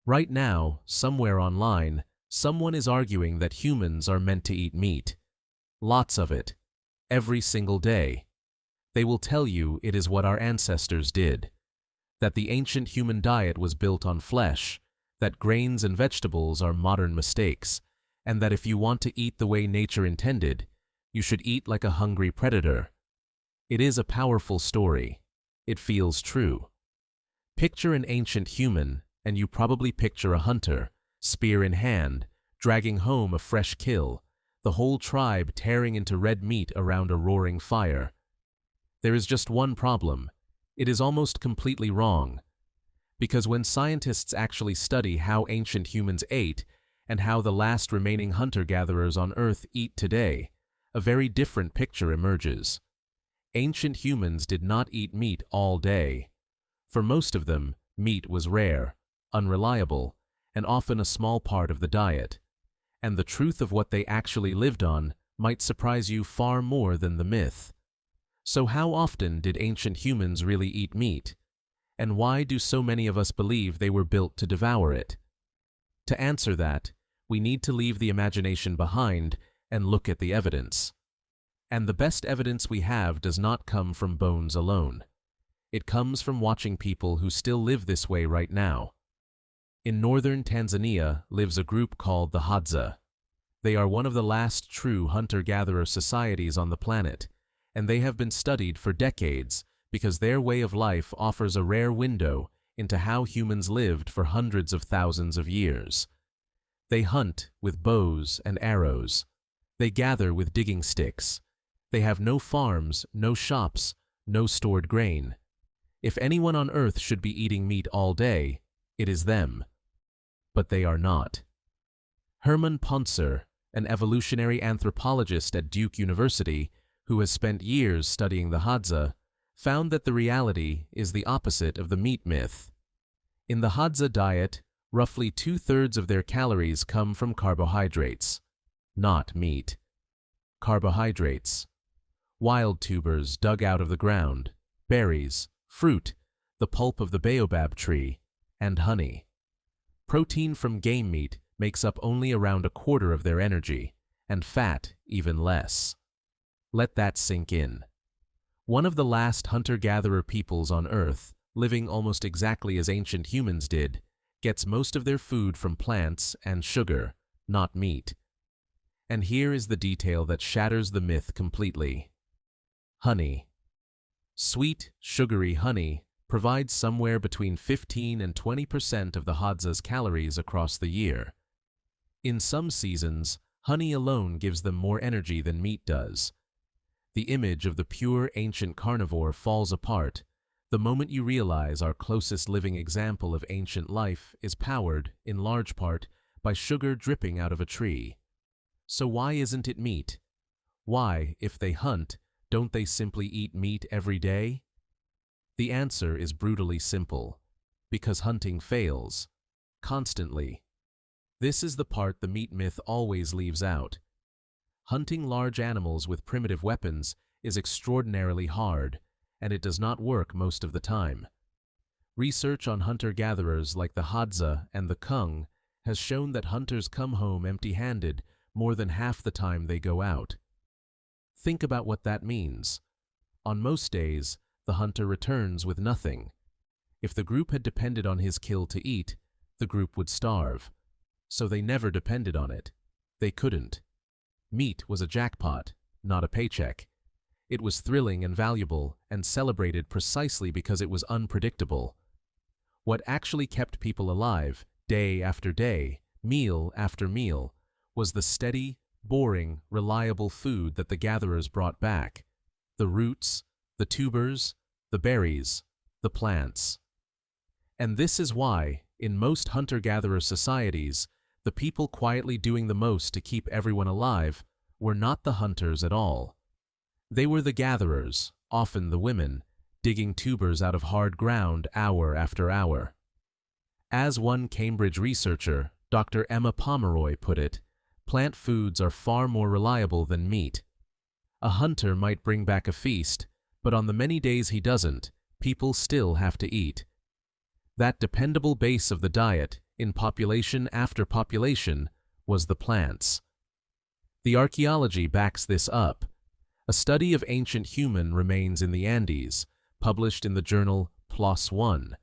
Right now, somewhere online, someone is arguing that humans are meant to eat meat. Lots of it. Every single day. They will tell you it is what our ancestors did. That the ancient human diet was built on flesh, that grains and vegetables are modern mistakes, and that if you want to eat the way nature intended, you should eat like a hungry predator. It is a powerful story. It feels true. Picture an ancient human, and you probably picture a hunter, spear in hand, dragging home a fresh kill, the whole tribe tearing into red meat around a roaring fire. There is just one problem. It is almost completely wrong. Because when scientists actually study how ancient humans ate and how the last remaining hunter-gatherers on Earth eat today, a very different picture emerges. Ancient humans did not eat meat all day. For most of them, meat was rare, unreliable, and often a small part of the diet. And the truth of what they actually lived on might surprise you far more than the myth. So how often did ancient humans really eat meat? And why do so many of us believe they were built to devour it? To answer that, we need to leave the imagination behind and look at the evidence. And the best evidence we have does not come from bones alone. It comes from watching people who still live this way right now. In northern Tanzania lives a group called the Hadza. They are one of the last true hunter-gatherer societies on the planet, and they have been studied for decades because their way of life offers a rare window into how humans lived for hundreds of thousands of years. They hunt with bows and arrows. They gather with digging sticks. They have no farms, no shops, no stored grain. If anyone on Earth should be eating meat all day, it is them. But they are not. Hermann Pontzer, an evolutionary anthropologist at Duke University who has spent years studying the Hadza, found that the reality is the opposite of the meat myth. In the Hadza diet, roughly 2/3 of their calories come from carbohydrates, not meat. Carbohydrates. Wild tubers dug out of the ground, berries, fruit, the pulp of the baobab tree, and honey. Protein from game meat makes up only around 1/4 of their energy, and fat even less. Let that sink in. One of the last hunter-gatherer peoples on Earth, living almost exactly as ancient humans did, gets most of their food from plants and sugar, not meat. And here is the detail that shatters the myth completely. Honey. Sweet, sugary honey provides somewhere between 15 and 20% of the Hadza's calories across the year. In some seasons, honey alone gives them more energy than meat does. The image of the pure ancient carnivore falls apart the moment you realize our closest living example of ancient life is powered, in large part, by sugar dripping out of a tree. So why isn't it meat? Why, if they hunt, don't they simply eat meat every day? The answer is brutally simple. Because hunting fails. Constantly. This is the part the meat myth always leaves out. Hunting large animals with primitive weapons is extraordinarily hard, and it does not work most of the time. Research on hunter-gatherers like the Hadza and the Kung has shown that hunters come home empty-handed more than half the time they go out. Think about what that means. On most days, the hunter returns with nothing. If the group had depended on his kill to eat, the group would starve. So they never depended on it. They couldn't. Meat was a jackpot, not a paycheck. It was thrilling and valuable and celebrated precisely because it was unpredictable. What actually kept people alive, day after day, meal after meal, was the steady, boring, reliable food that the gatherers brought back. The roots, the tubers, the berries, the plants. And this is why, in most hunter-gatherer societies, the people quietly doing the most to keep everyone alive were not the hunters at all. They were the gatherers, often the women, digging tubers out of hard ground hour after hour. As one Cambridge researcher, Dr. Emma Pomeroy, put it, plant foods are far more reliable than meat. A hunter might bring back a feast, but on the many days he doesn't, people still have to eat. That dependable base of the diet in population after population, was the plants. The archaeology backs this up. A study of ancient human remains in the Andes, published in the journal PLOS ONE,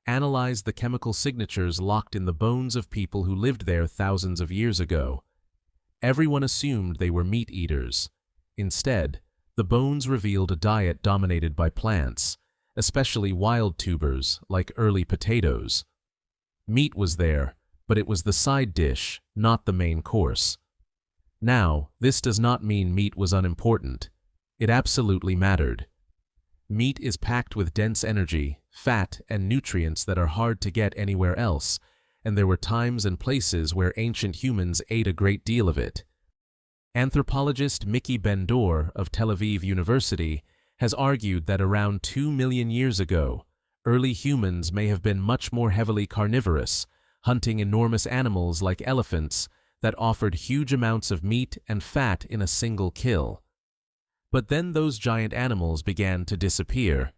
analyzed the chemical signatures locked in the bones of people who lived there thousands of years ago. Everyone assumed they were meat eaters. Instead, the bones revealed a diet dominated by plants, especially wild tubers like early potatoes. Meat was there, but it was the side dish, not the main course. Now, this does not mean meat was unimportant. It absolutely mattered. Meat is packed with dense energy, fat, and nutrients that are hard to get anywhere else, and there were times and places where ancient humans ate a great deal of it. Anthropologist Mickey Ben-Dor of Tel Aviv University has argued that around 2 million years ago, early humans may have been much more heavily carnivorous, hunting enormous animals like elephants that offered huge amounts of meat and fat in a single kill. But then those giant animals began to disappear.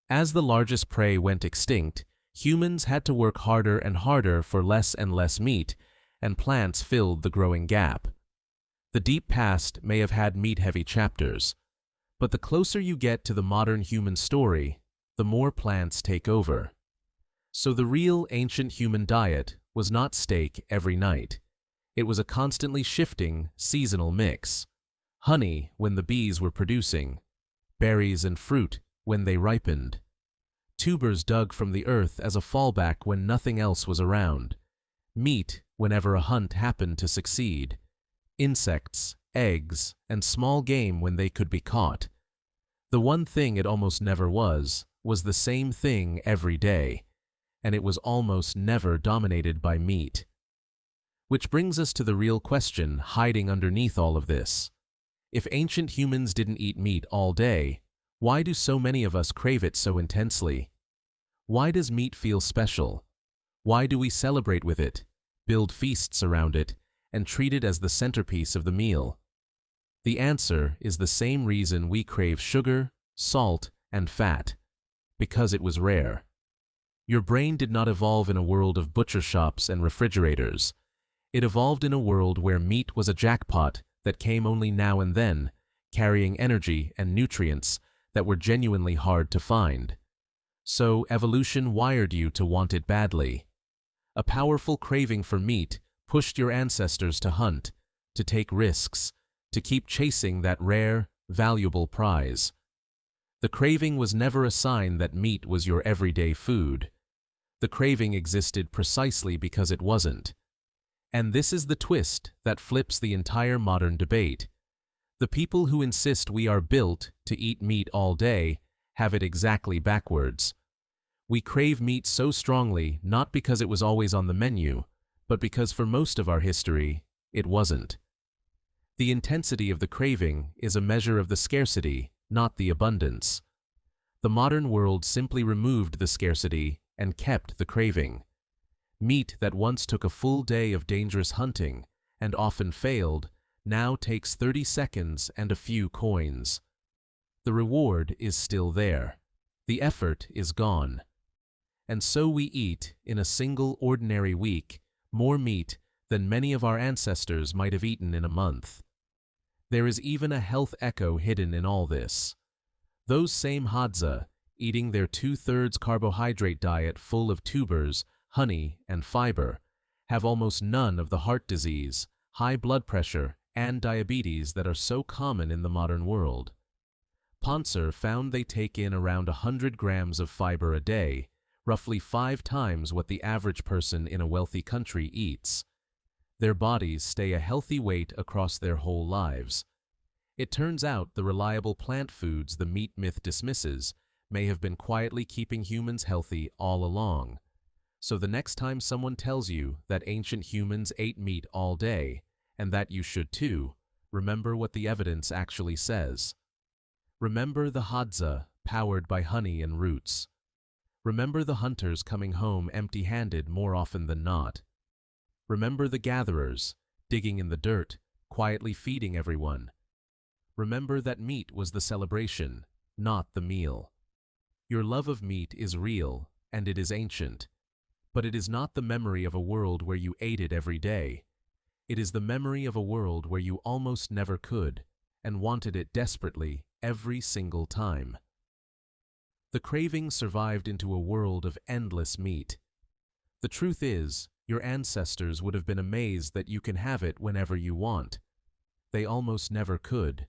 As the largest prey went extinct, humans had to work harder and harder for less and less meat, and plants filled the growing gap. The deep past may have had meat-heavy chapters, but the closer you get to the modern human story, the more plants take over. So the real ancient human diet was not steak every night. It was a constantly shifting, seasonal mix. Honey when the bees were producing, berries and fruit when they ripened, tubers dug from the earth as a fallback when nothing else was around, meat whenever a hunt happened to succeed, insects, eggs, and small game when they could be caught. The one thing it almost never was the same thing every day, and it was almost never dominated by meat. Which brings us to the real question hiding underneath all of this. If ancient humans didn't eat meat all day, why do so many of us crave it so intensely? Why does meat feel special? Why do we celebrate with it, build feasts around it, and treat it as the centerpiece of the meal? The answer is the same reason we crave sugar, salt, and fat. Because it was rare. Your brain did not evolve in a world of butcher shops and refrigerators. It evolved in a world where meat was a jackpot that came only now and then, carrying energy and nutrients that were genuinely hard to find. So evolution wired you to want it badly. A powerful craving for meat pushed your ancestors to hunt, to take risks, to keep chasing that rare, valuable prize. The craving was never a sign that meat was your everyday food. The craving existed precisely because it wasn't. And this is the twist that flips the entire modern debate. The people who insist we are built to eat meat all day have it exactly backwards. We crave meat so strongly not because it was always on the menu, but because for most of our history, it wasn't. The intensity of the craving is a measure of the scarcity, not the abundance. The modern world simply removed the scarcity and kept the craving. Meat that once took a full day of dangerous hunting and often failed now takes 30 seconds and a few coins. The reward is still there. The effort is gone. And so we eat, in a single ordinary week, more meat than many of our ancestors might have eaten in a month. There is even a health echo hidden in all this. Those same Hadza, eating their 2/3 carbohydrate diet full of tubers, honey, and fiber, have almost none of the heart disease, high blood pressure, and diabetes that are so common in the modern world. Ponser found they take in around 100 grams of fiber a day, roughly 5 times what the average person in a wealthy country eats. Their bodies stay a healthy weight across their whole lives. It turns out the reliable plant foods the meat myth dismisses may have been quietly keeping humans healthy all along. So the next time someone tells you that ancient humans ate meat all day, and that you should too, remember what the evidence actually says. Remember the Hadza, powered by honey and roots. Remember the hunters coming home empty-handed more often than not. Remember the gatherers, digging in the dirt, quietly feeding everyone. Remember that meat was the celebration, not the meal. Your love of meat is real, and it is ancient. But it is not the memory of a world where you ate it every day. It is the memory of a world where you almost never could, and wanted it desperately every single time. The craving survived into a world of endless meat. The truth is, your ancestors would have been amazed that you can have it whenever you want. They almost never could.